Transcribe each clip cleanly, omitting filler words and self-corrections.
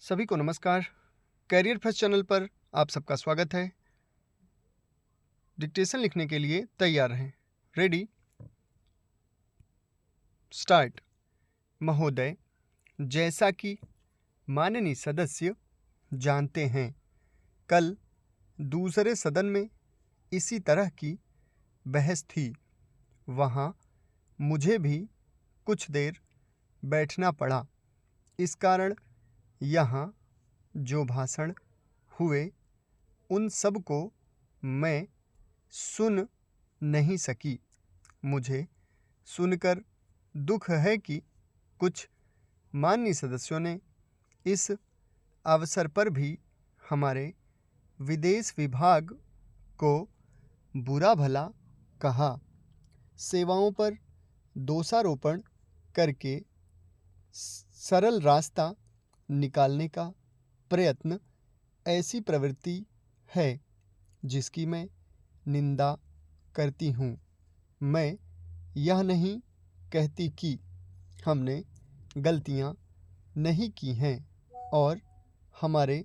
सभी को नमस्कार। कैरियर फर्स्ट चैनल पर आप सबका स्वागत है। डिक्टेशन लिखने के लिए तैयार रहें। Ready, start. महोदय, जैसा कि माननीय सदस्य जानते हैं, कल दूसरे सदन में इसी तरह की बहस थी। वहाँ मुझे भी कुछ देर बैठना पड़ा। इस कारण यहाँ जो भाषण हुए उन सब को मैं सुन नहीं सकी। मुझे सुनकर दुख है कि कुछ माननीय सदस्यों ने इस अवसर पर भी हमारे विदेश विभाग को बुरा भला कहा। सेवाओं पर दोषारोपण करके सरल रास्ता निकालने का प्रयत्न ऐसी प्रवृत्ति है जिसकी मैं निंदा करती हूँ। मैं यह नहीं कहती कि हमने गलतियाँ नहीं की हैं और हमारे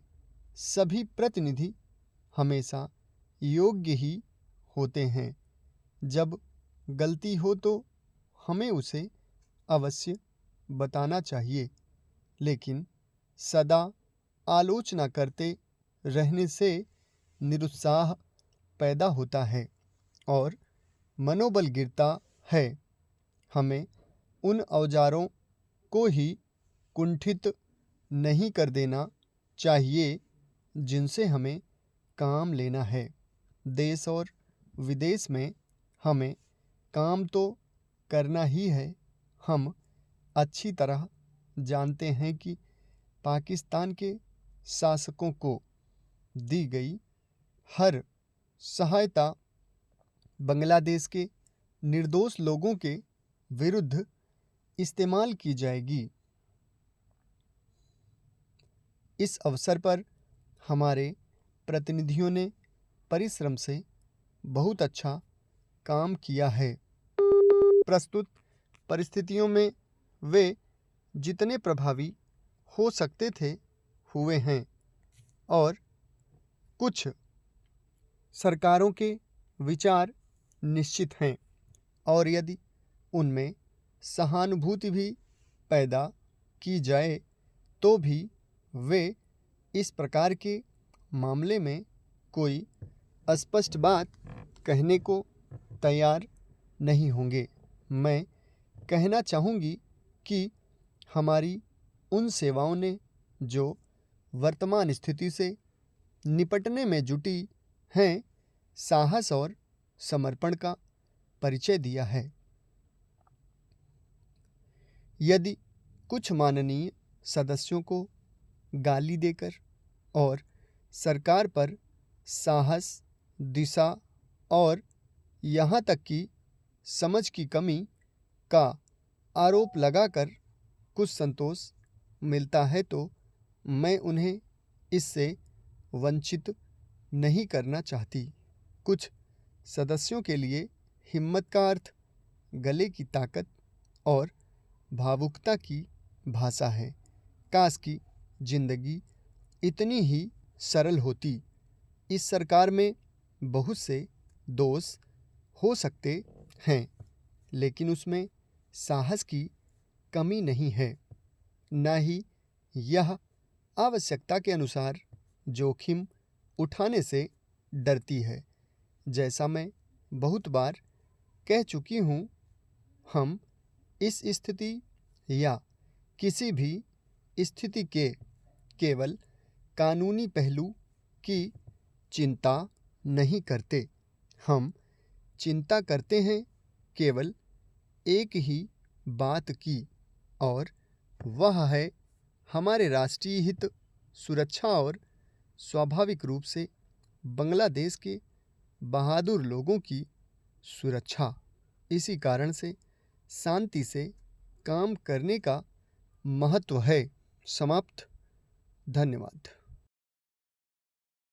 सभी प्रतिनिधि हमेशा योग्य ही होते हैं। जब गलती हो तो हमें उसे अवश्य बताना चाहिए, लेकिन सदा आलोचना करते रहने से निरुत्साह पैदा होता है और मनोबल गिरता है। हमें उन औजारों को ही कुंठित नहीं कर देना चाहिए जिनसे हमें काम लेना है। देश और विदेश में हमें काम तो करना ही है। हम अच्छी तरह जानते हैं कि पाकिस्तान के शासकों को दी गई हर सहायता बांग्लादेश के निर्दोष लोगों के विरुद्ध इस्तेमाल की जाएगी। इस अवसर पर हमारे प्रतिनिधियों ने परिश्रम से बहुत अच्छा काम किया है। प्रस्तुत परिस्थितियों में वे जितने प्रभावी हो सकते थे हुए हैं और कुछ सरकारों के विचार निश्चित हैं और यदि उनमें सहानुभूति भी पैदा की जाए तो भी वे इस प्रकार के मामले में कोई स्पष्ट बात कहने को तैयार नहीं होंगे। मैं कहना चाहूँगी कि हमारी उन सेवाओं ने जो वर्तमान स्थिति से निपटने में जुटी हैं, साहस और समर्पण का परिचय दिया है। यदि कुछ माननीय सदस्यों को गाली देकर और सरकार पर साहस, दिशा और यहाँ तक कि समझ की कमी का आरोप लगाकर कुछ संतोष मिलता है तो मैं उन्हें इससे वंचित नहीं करना चाहती। कुछ सदस्यों के लिए हिम्मत का अर्थ गले की ताकत और भावुकता की भाषा है। काश की जिंदगी इतनी ही सरल होती। इस सरकार में बहुत से दोष हो सकते हैं, लेकिन उसमें साहस की कमी नहीं है, न ही यह आवश्यकता के अनुसार जोखिम उठाने से डरती है। जैसा मैं बहुत बार कह चुकी हूँ, हम इस स्थिति या किसी भी स्थिति के केवल कानूनी पहलू की चिंता नहीं करते। हम चिंता करते हैं केवल एक ही बात की, और वह है हमारे राष्ट्रीय हित, सुरक्षा और स्वाभाविक रूप से बांग्लादेश के बहादुर लोगों की सुरक्षा। इसी कारण से शांति से काम करने का महत्व है। समाप्त। धन्यवाद।